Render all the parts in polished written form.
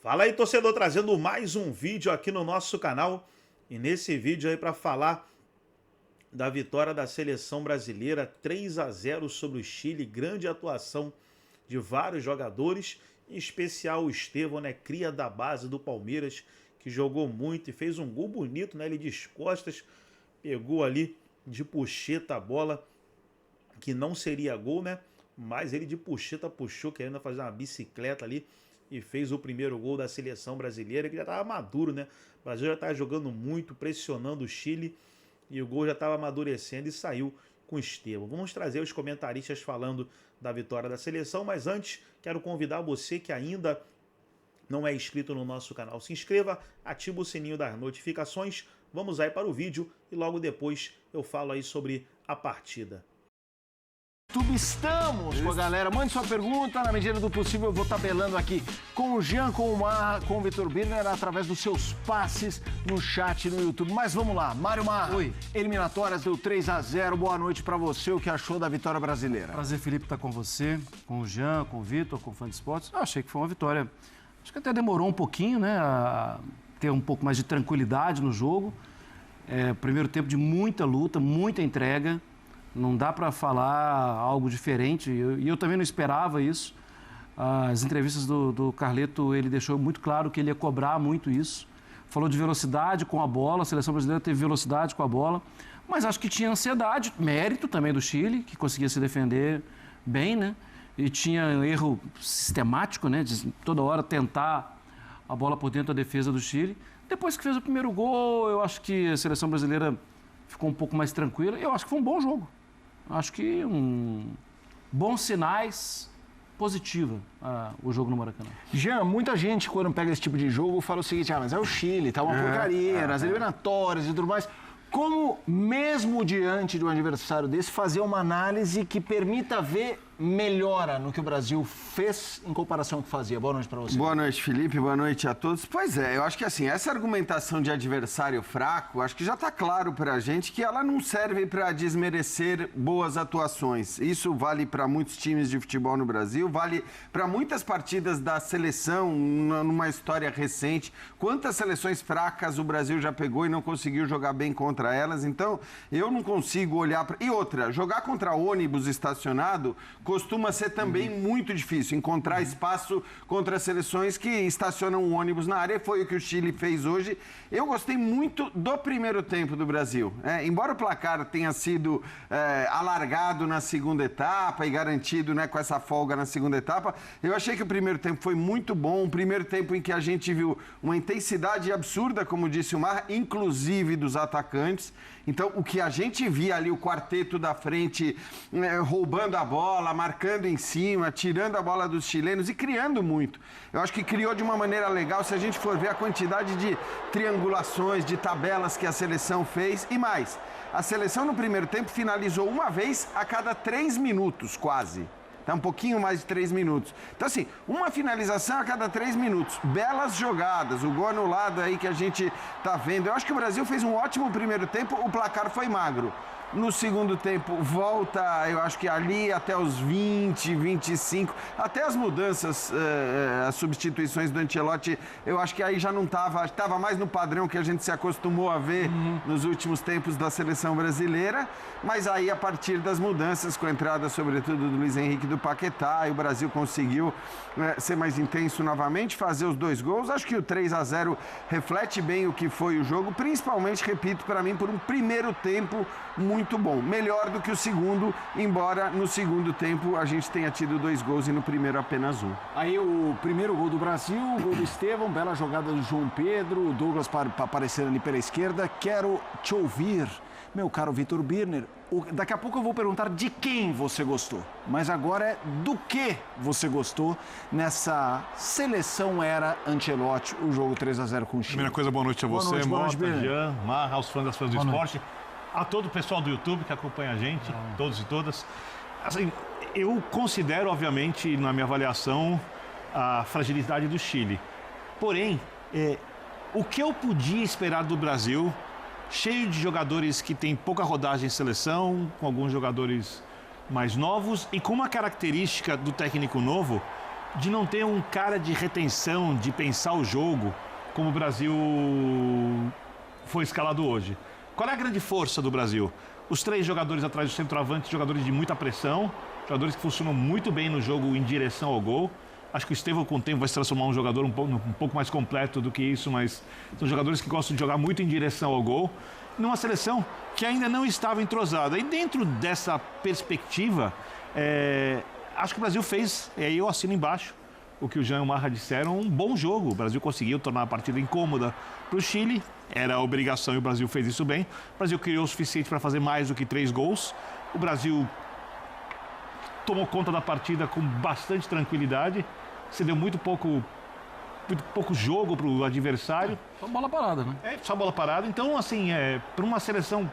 Fala aí, torcedor, trazendo mais um vídeo aqui no nosso canal. E nesse vídeo aí para falar da vitória da seleção brasileira 3-0 sobre o Chile. Grande atuação de vários jogadores, em especial o Estevão, né, cria da base do Palmeiras, que jogou muito e fez um gol bonito, né? Ele de costas, pegou ali de puxeta a bola, que não seria gol, né? Mas ele de puxeta puxou, querendo fazer uma bicicleta ali, e fez o primeiro gol da seleção brasileira, que já estava maduro, né? O Brasil já estava jogando muito, pressionando o Chile, e o gol já estava amadurecendo e saiu com o Estevão. Vamos trazer os comentaristas falando da vitória da seleção, mas antes quero convidar você que ainda não é inscrito no nosso canal, se inscreva, ativa o sininho das notificações. Vamos aí para o vídeo e logo depois eu falo aí sobre a partida. Estamos com a galera. Mande sua pergunta, na medida do possível eu vou tabelando aqui com o Jean, com o Mar, com o Vitor Birner, através dos seus passes no chat no YouTube. Mas vamos lá, Mário Mar. Oi. Eliminatórias deu 3-0, boa noite pra você, o que achou da vitória brasileira? Prazer, Felipe, estar com você, com o Jean, com o Vitor, com o Fã de Esportes. Eu achei que foi uma vitória. Acho que até demorou um pouquinho, né, a ter um pouco mais de tranquilidade no jogo. Primeiro tempo de muita luta, muita entrega. Não dá para falar algo diferente, e eu também não esperava isso. As entrevistas do Carleto, ele deixou muito claro que ele ia cobrar muito isso. Falou de velocidade com a bola, a seleção brasileira teve velocidade com a bola, mas acho que tinha ansiedade, mérito também do Chile, que conseguia se defender bem, né? E tinha erro sistemático, né? De toda hora tentar a bola por dentro da defesa do Chile. Depois que fez o primeiro gol, eu acho que a seleção brasileira ficou um pouco mais tranquila. Eu acho que foi um bom jogo. Acho que bons sinais, positiva o jogo no Maracanã. Jean, muita gente quando pega esse tipo de jogo fala o seguinte, mas é o Chile, tá uma porcaria, nas eliminatórias e tudo mais. Como, mesmo diante de um adversário desse, fazer uma análise que permita ver melhora no que o Brasil fez em comparação com o que fazia? Boa noite para você. Boa noite, Felipe. Boa noite a todos. Pois é, eu acho que assim, essa argumentação de adversário fraco, acho que já está claro para a gente que ela não serve para desmerecer boas atuações. Isso vale para muitos times de futebol no Brasil, vale para muitas partidas da seleção numa história recente. Quantas seleções fracas o Brasil já pegou e não conseguiu jogar bem contra elas? Então, eu não consigo olhar para... E outra, jogar contra ônibus estacionado costuma ser também muito difícil, encontrar espaço contra seleções que estacionam um ônibus na área. Foi o que o Chile fez hoje. Eu gostei muito do primeiro tempo do Brasil. Embora o placar tenha sido alargado na segunda etapa e garantido, né, com essa folga na segunda etapa, eu achei que o primeiro tempo foi muito bom. Um primeiro tempo em que a gente viu uma intensidade absurda, como disse o Mar, inclusive dos atacantes. Então, o que a gente via ali, o quarteto da frente, roubando a bola, marcando em cima, tirando a bola dos chilenos e criando muito. Eu acho que criou de uma maneira legal, se a gente for ver a quantidade de triangulações, de tabelas que a seleção fez e mais. A seleção no primeiro tempo finalizou uma vez a cada 3 minutos, quase. Tá um pouquinho mais de 3 minutos. Então, assim, uma finalização a cada 3 minutos. Belas jogadas, o gol anulado aí que a gente tá vendo. Eu acho que o Brasil fez um ótimo primeiro tempo, o placar foi magro. No segundo tempo, volta, eu acho que ali até os 20, 25, até as mudanças, as substituições do Ancelotti, eu acho que aí já não estava mais no padrão que a gente se acostumou a ver nos últimos tempos da seleção brasileira, mas aí a partir das mudanças, com a entrada sobretudo do Luiz Henrique e do Paquetá, e o Brasil conseguiu ser mais intenso novamente, fazer os 2 gols. Acho que o 3-0 reflete bem o que foi o jogo, principalmente, repito, para mim, por um primeiro tempo muito bom. Melhor do que o segundo, embora no segundo tempo a gente tenha tido 2 gols e no primeiro apenas 1. Aí o primeiro gol do Brasil, o gol do Estevão, bela jogada do João Pedro, o Douglas para aparecer ali pela esquerda. Quero te ouvir, meu caro Vitor Birner. Daqui a pouco eu vou perguntar de quem você gostou, mas agora é do que você gostou nessa seleção era Ancelotti, o jogo 3-0 com o Chile. Primeira coisa, boa noite a você, Mota, Jean, Mar, aos fãs das fãs do esporte, a todo o pessoal do YouTube que acompanha a gente, todos e todas. Assim, eu considero, obviamente, na minha avaliação, a fragilidade do Chile. Porém, o que eu podia esperar do Brasil, cheio de jogadores que têm pouca rodagem em seleção, com alguns jogadores mais novos e com uma característica do técnico novo, de não ter um cara de retenção, de pensar o jogo, como o Brasil foi escalado hoje. Qual é a grande força do Brasil? Os 3 jogadores atrás do centroavante, jogadores de muita pressão, jogadores que funcionam muito bem no jogo em direção ao gol. Acho que o Estevão, com o tempo, vai se transformar em um jogador um pouco mais completo do que isso, mas são jogadores que gostam de jogar muito em direção ao gol, numa seleção que ainda não estava entrosada. E dentro dessa perspectiva, acho que o Brasil fez, e aí eu assino embaixo o que o Jean e o Marra disseram, um bom jogo. O Brasil conseguiu tornar a partida incômoda para o Chile, era a obrigação e o Brasil fez isso bem. O Brasil criou o suficiente para fazer mais do que 3 gols. O Brasil tomou conta da partida com bastante tranquilidade, cedeu muito pouco jogo para o adversário. Só bola parada, né? Só bola parada. Então, assim, para uma seleção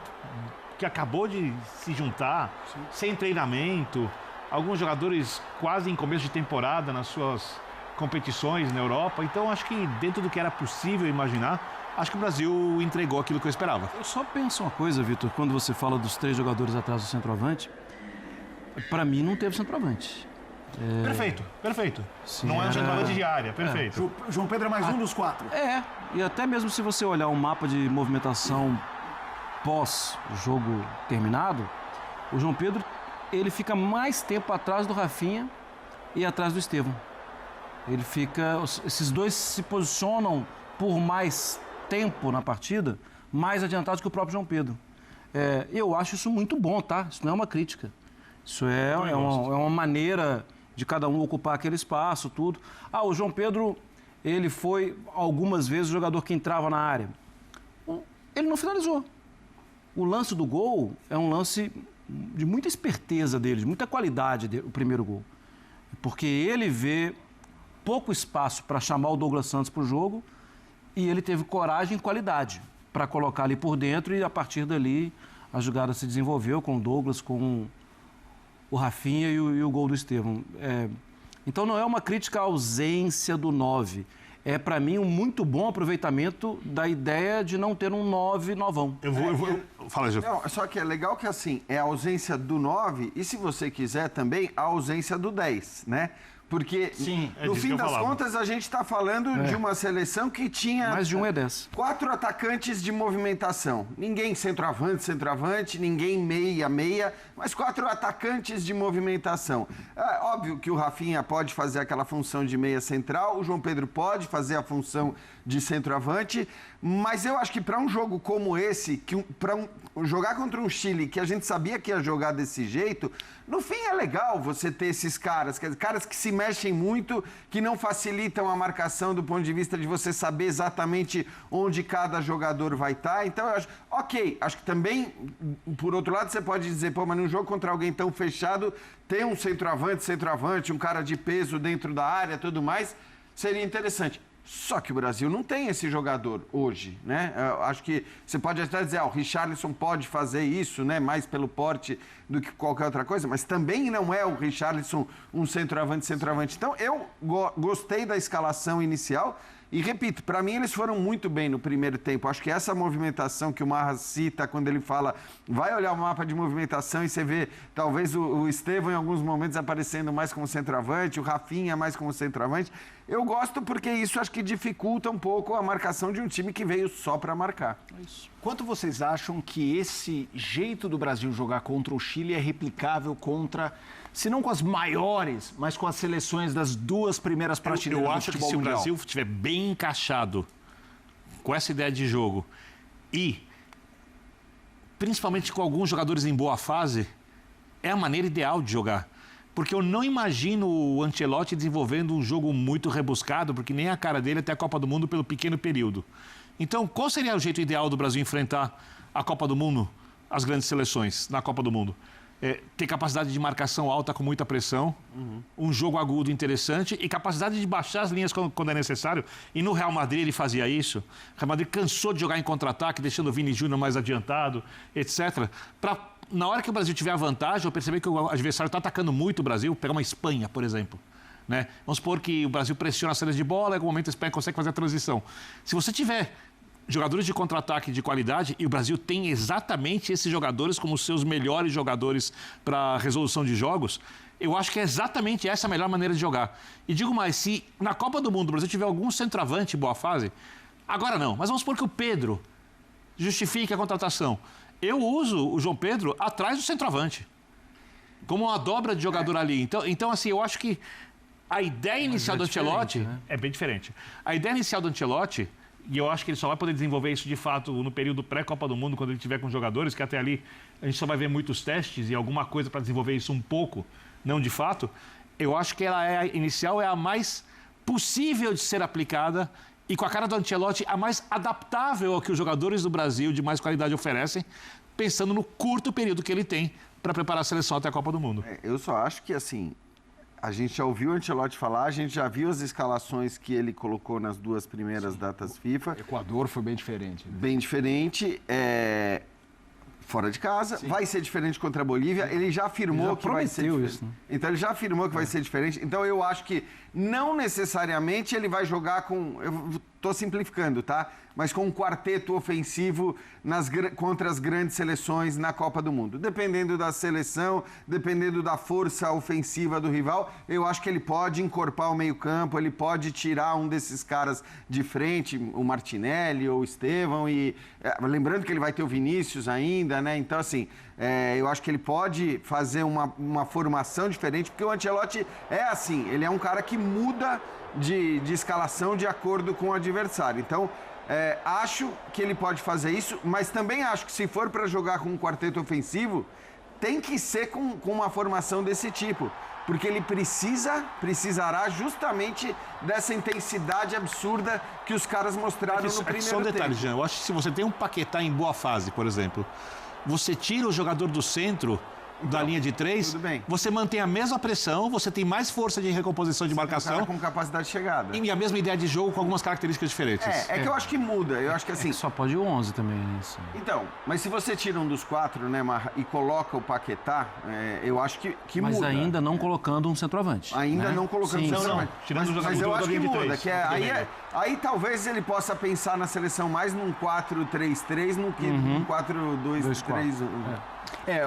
que acabou de se juntar, sim, sem treinamento, alguns jogadores quase em começo de temporada nas suas competições na Europa. Então, acho que dentro do que era possível imaginar, acho que o Brasil entregou aquilo que eu esperava. Eu só penso uma coisa, Vitor, quando você fala dos 3 jogadores atrás do centroavante, para mim não teve centroavante. Perfeito. Sim, não é um centroavante de área, perfeito. João Pedro é mais um dos 4. E até mesmo se você olhar um mapa de movimentação pós-jogo terminado, o João Pedro, ele fica mais tempo atrás do Rafinha e atrás do Estevão. Esses dois se posicionam por mais tempo na partida, mais adiantados que o próprio João Pedro. Eu acho isso muito bom, tá? Isso não é uma crítica. Isso é uma maneira de cada um ocupar aquele espaço, tudo. O João Pedro, ele foi algumas vezes o jogador que entrava na área. Ele não finalizou. O lance do gol é um lance de muita esperteza dele, de muita qualidade, o primeiro gol. Porque ele vê pouco espaço para chamar o Douglas Santos para o jogo e ele teve coragem e qualidade para colocar ali por dentro e a partir dali a jogada se desenvolveu com o Douglas, com o Rafinha e o gol do Estevão. Então não é uma crítica à ausência do 9. É, para mim, um muito bom aproveitamento da ideia de não ter um 9 novão. Fala, Gil. Só que é legal que, assim, é a ausência do 9 e, se você quiser, também a ausência do 10, né? Porque, sim, no fim das contas, a gente está falando de uma seleção que tinha... Mais de um é 10. 4 atacantes de movimentação. Ninguém centroavante, ninguém meia, mas 4 atacantes de movimentação. Óbvio que o Rafinha pode fazer aquela função de meia central, o João Pedro pode fazer a função de centroavante, mas eu acho que para um jogo como esse, jogar contra um Chile que a gente sabia que ia jogar desse jeito, no fim é legal você ter esses caras que se mexem muito, que não facilitam a marcação do ponto de vista de você saber exatamente onde cada jogador vai estar. Então eu acho, acho que também, por outro lado, você pode dizer, mas num jogo contra alguém tão fechado, ter um centroavante, um cara de peso dentro da área, tudo mais, seria interessante. Só que o Brasil não tem esse jogador hoje, né? Eu acho que você pode até dizer, o Richarlison pode fazer isso, né? Mais pelo porte do que qualquer outra coisa, mas também não é o Richarlison um centroavante. Então, eu gostei da escalação inicial e, repito, para mim eles foram muito bem no primeiro tempo. Acho que essa movimentação que o Marra cita quando ele fala, vai olhar o mapa de movimentação e você vê talvez o Estevão em alguns momentos aparecendo mais como centroavante, o Rafinha mais como centroavante. Eu gosto porque isso acho que dificulta um pouco a marcação de um time que veio só para marcar. Quanto vocês acham que esse jeito do Brasil jogar contra o Chile é replicável contra, se não com as maiores, mas com as seleções das 2 primeiras prateleiras do futebol mundial? Eu acho que se o Brasil estiver bem encaixado com essa ideia de jogo e principalmente com alguns jogadores em boa fase, é a maneira ideal de jogar. Porque eu não imagino o Ancelotti desenvolvendo um jogo muito rebuscado, porque nem a cara dele até a Copa do Mundo pelo pequeno período. Então, qual seria o jeito ideal do Brasil enfrentar a Copa do Mundo, as grandes seleções na Copa do Mundo? Ter capacidade de marcação alta com muita pressão, um jogo agudo interessante e capacidade de baixar as linhas quando é necessário. E no Real Madrid ele fazia isso. O Real Madrid cansou de jogar em contra-ataque, deixando o Vini Júnior mais adiantado, etc. Na hora que o Brasil tiver a vantagem, eu perceber que o adversário está atacando muito o Brasil, pegar uma Espanha, por exemplo. Né? Vamos supor que o Brasil pressiona a saída de bola, em algum momento a Espanha consegue fazer a transição. Se você tiver jogadores de contra-ataque de qualidade, e o Brasil tem exatamente esses jogadores como seus melhores jogadores para resolução de jogos, Eu acho que é exatamente essa a melhor maneira de jogar. E digo mais, se na Copa do Mundo o Brasil tiver algum centroavante em boa fase, agora não, mas vamos supor que o Pedro justifique a contratação. Eu uso o João Pedro atrás do centroavante, como uma dobra de jogador ali. Então, assim, eu acho que a ideia inicial do Ancelotti é bem diferente. A ideia inicial do Ancelotti, e eu acho que ele só vai poder desenvolver isso de fato no período pré-Copa do Mundo, quando ele tiver com jogadores, que até ali a gente só vai ver muitos testes e alguma coisa para desenvolver isso um pouco, não de fato. Eu acho que a inicial é a mais possível de ser aplicada e, com a cara do Ancelotti, a mais adaptável ao que os jogadores do Brasil de mais qualidade oferecem, pensando no curto período que ele tem para preparar a seleção até a Copa do Mundo. Eu só acho que, assim, a gente já ouviu o Ancelotti falar, a gente já viu as escalações que ele colocou nas 2 primeiras datas FIFA. Equador foi bem diferente. Bem diferente, fora de casa. Sim. Vai ser diferente contra a Bolívia. Ele já afirmou que vai ser diferente. Isso, né? Então, ele já afirmou que vai ser diferente. Então, eu acho que não necessariamente ele vai jogar com... Eu estou simplificando, tá? Mas com um quarteto ofensivo contra as grandes seleções na Copa do Mundo. Dependendo da seleção, dependendo da força ofensiva do rival, eu acho que ele pode encorpar o meio-campo, ele pode tirar um desses caras de frente, o Martinelli ou o Estevão. Lembrando que ele vai ter o Vinícius ainda, né? Então, assim, eu acho que ele pode fazer uma formação diferente, porque o Ancelotti é assim, ele é um cara que muda de escalação de acordo com o adversário. Então, acho que ele pode fazer isso, mas também acho que se for para jogar com um quarteto ofensivo, tem que ser com uma formação desse tipo, porque ele precisará justamente dessa intensidade absurda que os caras mostraram no primeiro tempo. Só um detalhe, Jean, eu acho que se você tem um Paquetá em boa fase, por exemplo, você tira o jogador do centro da linha de 3, você mantém a mesma pressão, você tem mais força de recomposição de marcação. Um cara com capacidade de chegada. E a mesma ideia de jogo com algumas características diferentes. Que eu acho que muda. Eu acho que assim. Só pode o 11 também, isso. Então, mas se você tira um dos 4, né, e coloca o Paquetá, eu acho que mas muda. Mas ainda não colocando um centroavante. Ainda não colocando um centroavante. Mas eu acho que muda. Aí talvez ele possa pensar na seleção mais num 4-3-3 do que num 4-2-3-1.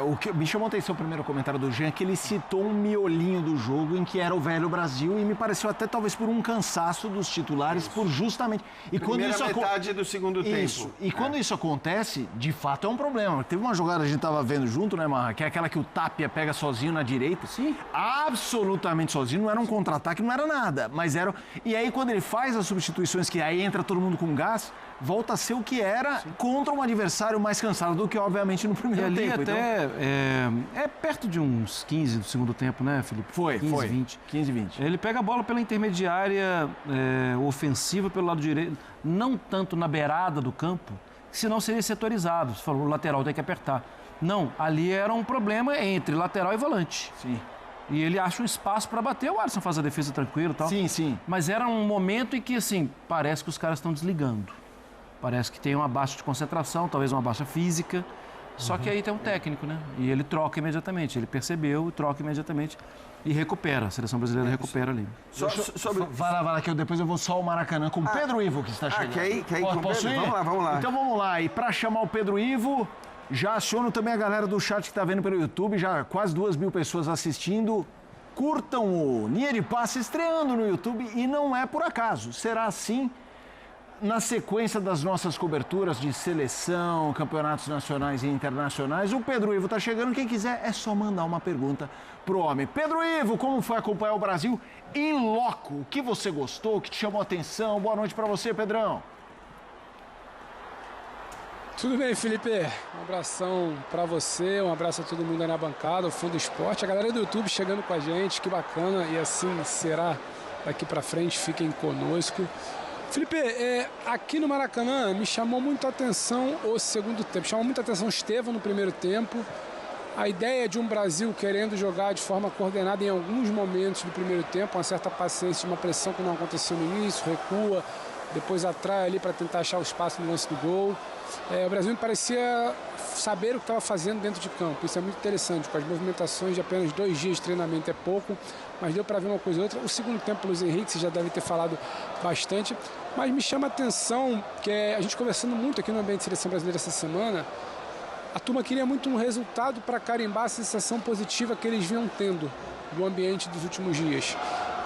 O que me chamou a atenção o primeiro comentário do Jean é que ele citou um miolinho do jogo em que era o velho Brasil e me pareceu até talvez por um cansaço dos titulares, por justamente... E primeira metade do segundo tempo. E quando isso acontece, de fato é um problema. Teve uma jogada que a gente estava vendo junto, né, Marra? Que é aquela que o Tapia pega sozinho na direita. Sim. Absolutamente sozinho, não era um contra-ataque, não era nada. Mas era... E aí quando ele faz as substituições, que aí entra todo mundo com gás, volta a ser o que era contra um adversário mais cansado do que, obviamente, no primeiro tempo. Até perto de uns 15 do segundo tempo, né, Felipe? 15, 20. Ele pega a bola pela intermediária ofensiva pelo lado direito, não tanto na beirada do campo, senão seria setorizado. Você falou, o lateral tem que apertar. Não, ali era um problema entre lateral e volante. Sim. E ele acha um espaço para bater, o Alisson faz a defesa tranquilo e tal. Sim. Mas era um momento em que, assim, parece que os caras estão desligando. Parece que tem uma baixa de concentração, talvez uma baixa física. Só que aí tem um técnico, né? E ele troca imediatamente. Ele percebeu, troca imediatamente e recupera. A seleção brasileira recupera ali. Vai lá, que depois eu vou só ao Maracanã com o Pedro Ivo, que está chegando. Quer ir com o Pedro? Vamos lá. Então vamos lá. E para chamar o Pedro Ivo, já aciono também a galera do chat que está vendo pelo YouTube. Já quase 2.000 pessoas assistindo. Curtam o Linha de Passe estreando no YouTube. E não é por acaso. Será assim... Na sequência das nossas coberturas de seleção, campeonatos nacionais e internacionais, o Pedro Ivo está chegando. Quem quiser é só mandar uma pergunta pro homem. Pedro Ivo, como foi acompanhar o Brasil em loco? O que você gostou, o que te chamou a atenção? Boa noite para você, Pedrão. Tudo bem, Felipe? Um abração para você, um abraço a todo mundo aí na bancada, o fã do esporte, a galera do YouTube chegando com a gente, que bacana, e assim será daqui para frente, fiquem conosco. Felipe, aqui no Maracanã me chamou muito a atenção o segundo tempo, chamou muita atenção o Estevão no primeiro tempo, a ideia de um Brasil querendo jogar de forma coordenada em alguns momentos do primeiro tempo, uma certa paciência, uma pressão que não aconteceu no início, recua, depois atrai ali para tentar achar o espaço no lance do gol. O Brasil parecia saber o que estava fazendo dentro de campo, isso é muito interessante, com as movimentações de apenas 2 dias de treinamento é pouco, mas deu para ver uma coisa ou outra. O segundo tempo, o Luiz Henrique, você já deve ter falado bastante, mas me chama a atenção que a gente conversando muito aqui no ambiente de seleção brasileira essa semana, A turma queria muito um resultado para carimbar a sensação positiva que eles vinham tendo do ambiente dos últimos dias.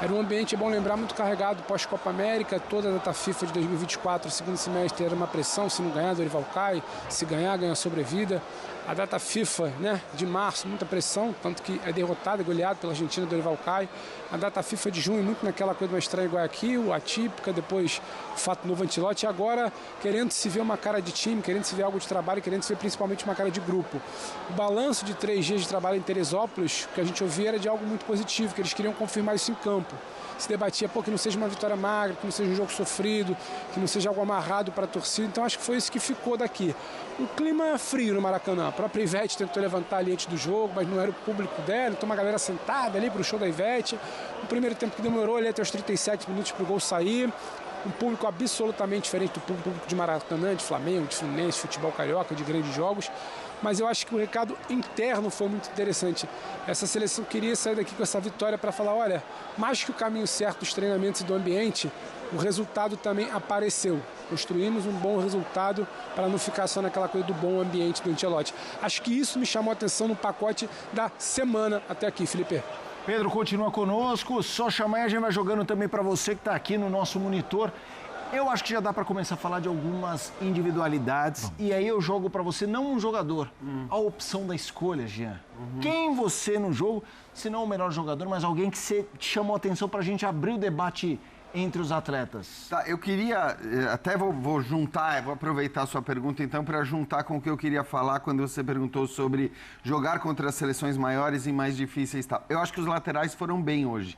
Era um ambiente, é bom lembrar, muito carregado pós-Copa América, toda a data FIFA de 2024, segundo semestre, era uma pressão, se não ganhar, Dorival cai, se ganhar, ganha sobrevida. A data FIFA, né, de março, muita pressão, tanto que é derrotado, é goleado pela Argentina, Dorival cai. A data FIFA de junho, muito naquela coisa de uma estreia em Guayaquil, atípica, depois o fato novo Ancelotti, e agora querendo se ver uma cara de time, querendo se ver algo de trabalho, querendo se ver principalmente uma cara de grupo. O balanço de 3 dias de trabalho em Teresópolis, que a gente ouvia, era de algo muito positivo, que eles queriam confirmar isso em campo. Se debatia, que não seja uma vitória magra, que não seja um jogo sofrido, que não seja algo amarrado para a torcida. Então acho que foi isso que ficou daqui. Um clima frio no Maracanã. A própria Ivete tentou levantar ali antes do jogo, mas não era o público dela. Então uma galera sentada ali para o show da Ivete. Um primeiro tempo que demorou ali até os 37 minutos para o gol sair. Um público absolutamente diferente do público de Maracanã, de Flamengo, de Fluminense, futebol carioca, de grandes jogos. Mas eu acho que o recado interno foi muito interessante. Essa seleção queria sair daqui com essa vitória para falar, olha, mais que o caminho certo dos treinamentos e do ambiente, o resultado também apareceu. Construímos um bom resultado para não ficar só naquela coisa do bom ambiente do Ancelotti. Acho que isso me chamou a atenção no pacote da semana até aqui, Felipe. Pedro, continua conosco, só chamar e a gente vai jogando também para você que está aqui no nosso monitor. Eu acho que já dá para começar a falar de algumas individualidades. E aí eu jogo para você, não um jogador, a opção da escolha, Jean. Quem você no jogo, se não o melhor jogador, mas alguém que te chamou a atenção para a gente abrir o debate entre os atletas? Tá, eu queria, até vou juntar, vou aproveitar a sua pergunta então para juntar com o que eu queria falar quando você perguntou sobre jogar contra as seleções maiores e mais difíceis e tal. Eu acho que os laterais foram bem hoje.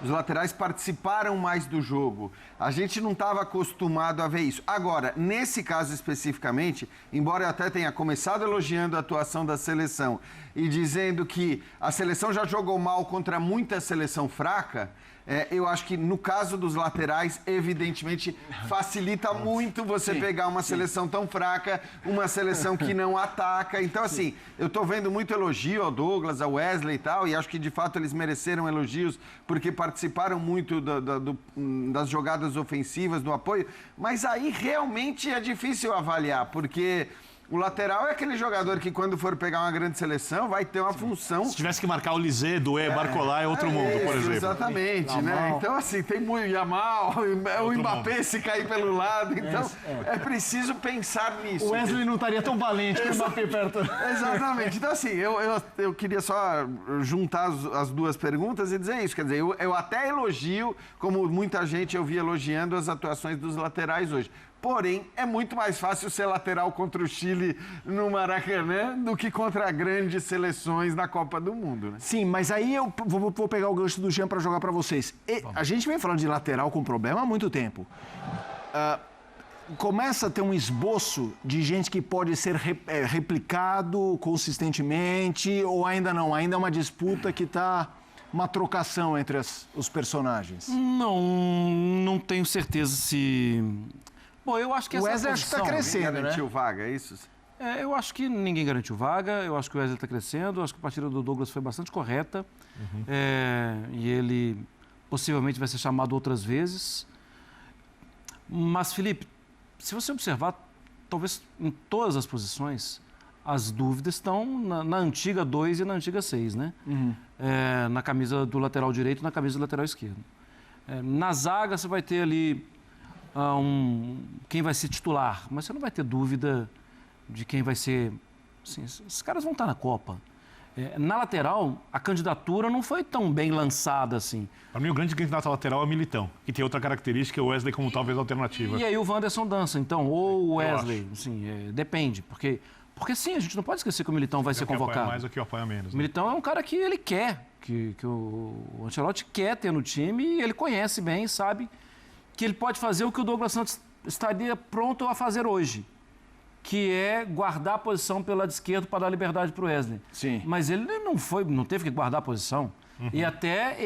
Os laterais participaram mais do jogo. A gente não estava acostumado a ver isso. Agora, nesse caso especificamente, embora eu até tenha começado elogiando a atuação da seleção e dizendo que a seleção já jogou mal contra muita seleção fraca, eu acho que no caso dos laterais, evidentemente, facilita muito você pegar uma seleção tão fraca, uma seleção que não ataca. Então, assim, eu tô vendo muito elogio ao Douglas, ao Wesley e tal, e acho que, de fato, eles mereceram elogios porque participaram muito das jogadas ofensivas, do apoio. Mas aí, realmente, é difícil avaliar, porque o lateral é aquele jogador que, quando for pegar uma grande seleção, vai ter uma função. Se tivesse que marcar o Lisé, Doué, Barcola, é outro mundo, por exemplo. Exatamente, né? Então, assim, tem muito Yamal, o Mbappé se cair pelo lado. Então, é preciso pensar nisso. O Wesley não estaria tão valente com o Mbappé perto. Exatamente. Então, assim, eu queria só juntar as duas perguntas e dizer isso. Quer dizer, eu até elogio, como muita gente eu vi elogiando as atuações dos laterais hoje. Porém, é muito mais fácil ser lateral contra o Chile no Maracanã do que contra grandes seleções na Copa do Mundo, né? Sim, mas aí eu vou pegar o gancho do Jean para jogar para vocês. A gente vem falando de lateral com problema há muito tempo. Começa a ter um esboço de gente que pode ser replicado consistentemente ou ainda não? Ainda é uma disputa que está uma trocação entre os personagens? Não tenho certeza se... Bom, eu acho que essa Wesley posição... está crescendo, né? Garantiu vaga, é isso? Eu acho que ninguém garantiu vaga, eu acho que o Wesley está crescendo, eu acho que a partida do Douglas foi bastante correta, e ele possivelmente vai ser chamado outras vezes. Mas, Felipe, se você observar, talvez em todas as posições, as dúvidas estão na antiga 2 e na antiga 6, né? Na camisa do lateral direito e na camisa do lateral esquerdo. Na zaga, você vai ter ali quem vai ser titular, mas você não vai ter dúvida de quem vai ser... Assim, esses caras vão estar na Copa. Na lateral, a candidatura não foi tão bem lançada assim. Para mim, o grande candidato a lateral é o Militão, que tem outra característica, o Wesley como talvez alternativa. E aí o Wanderson dança, então, ou o Wesley, assim, depende, porque sim, a gente não pode esquecer que o Militão vai ser convocado. Apoia mais ou que apoia menos. O Militão é um cara que ele quer, que o Ancelotti quer ter no time e ele conhece bem, sabe que ele pode fazer o que o Douglas Santos estaria pronto a fazer hoje, que é guardar a posição pelo lado esquerdo para dar liberdade para o Wesley. Sim. Mas ele não teve que guardar a posição. E até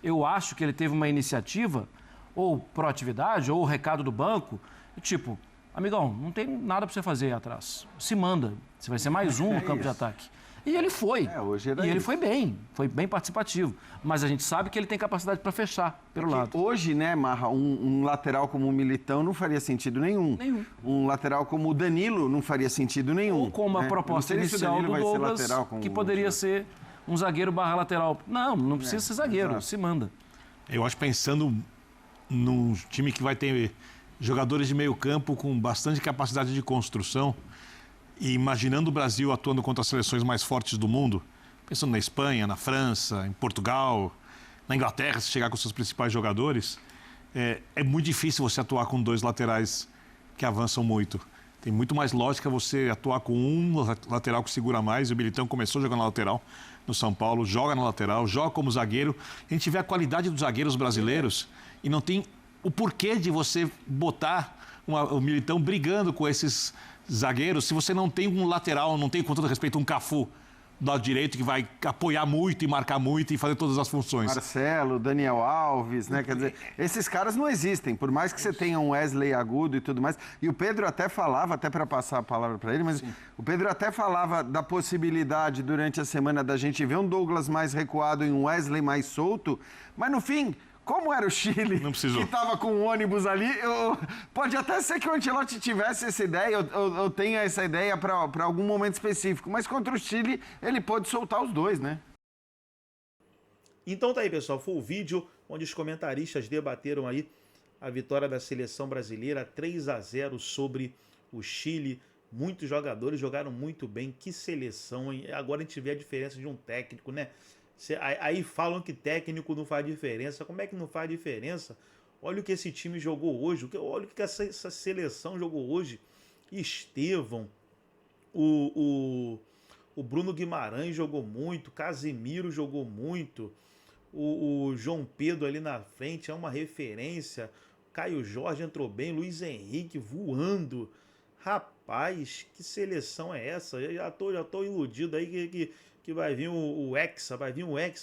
eu acho que ele teve uma iniciativa, ou proatividade, ou o recado do banco, tipo, amigão, não tem nada para você fazer aí atrás. Se manda, você vai ser mais um no campo de ataque. E ele foi. Hoje era e ele isso. foi bem participativo. Mas a gente sabe que ele tem capacidade para fechar pelo lado. Hoje, né, Marra, um lateral como o Militão não faria sentido nenhum. Um lateral como o Danilo não faria sentido nenhum. Ou como a proposta inicial do Douglas, que poderia ser um zagueiro barra lateral. Não precisa ser zagueiro, se manda. Eu acho, pensando num time que vai ter jogadores de meio campo com bastante capacidade de construção, e imaginando o Brasil atuando contra as seleções mais fortes do mundo, pensando na Espanha, na França, em Portugal, na Inglaterra, se chegar com seus principais jogadores, é muito difícil você atuar com dois laterais que avançam muito. Tem muito mais lógica você atuar com um lateral que segura mais. O Militão começou jogando na lateral no São Paulo, joga na lateral, joga como zagueiro. A gente vê a qualidade dos zagueiros brasileiros e não tem o porquê de você botar o Militão brigando com esses zagueiros se você não tem um lateral, não tem, com todo respeito, um Cafu do lado direito que vai apoiar muito e marcar muito e fazer todas as funções. Marcelo, Daniel Alves, né? Quer dizer, esses caras não existem, por mais que você tenha um Wesley agudo e tudo mais. E o Pedro até falava, até para passar a palavra para ele, mas sim, o Pedro até falava da possibilidade durante a semana da gente ver um Douglas mais recuado e um Wesley mais solto, mas no fim, como era o Chile, que estava com o ônibus ali, pode até ser que o Ancelotti tivesse essa ideia, ou tenha essa ideia para algum momento específico, mas contra o Chile ele pôde soltar os dois, né? Então tá aí, pessoal, foi o vídeo onde os comentaristas debateram aí a vitória da seleção brasileira 3-0 sobre o Chile. Muitos jogadores jogaram muito bem, que seleção, hein? Agora a gente vê a diferença de um técnico, né? Aí falam que técnico não faz diferença. Como é que não faz diferença? Olha o que esse time jogou hoje. Olha o que essa seleção jogou hoje. Estevão, o Bruno Guimarães jogou muito, Casemiro jogou muito, o João Pedro ali na frente é uma referência, Caio Jorge entrou bem, Luiz Henrique voando. Rapaz, que seleção é essa? Eu já tô iludido aí que vai vir o Hexa,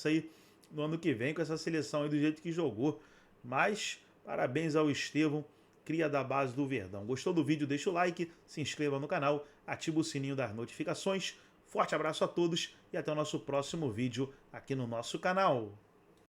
aí no ano que vem com essa seleção aí do jeito que jogou. Mas parabéns ao Estevão, cria da base do Verdão. Gostou do vídeo? Deixa o like, se inscreva no canal, ativa o sininho das notificações. Forte abraço a todos e até o nosso próximo vídeo aqui no nosso canal.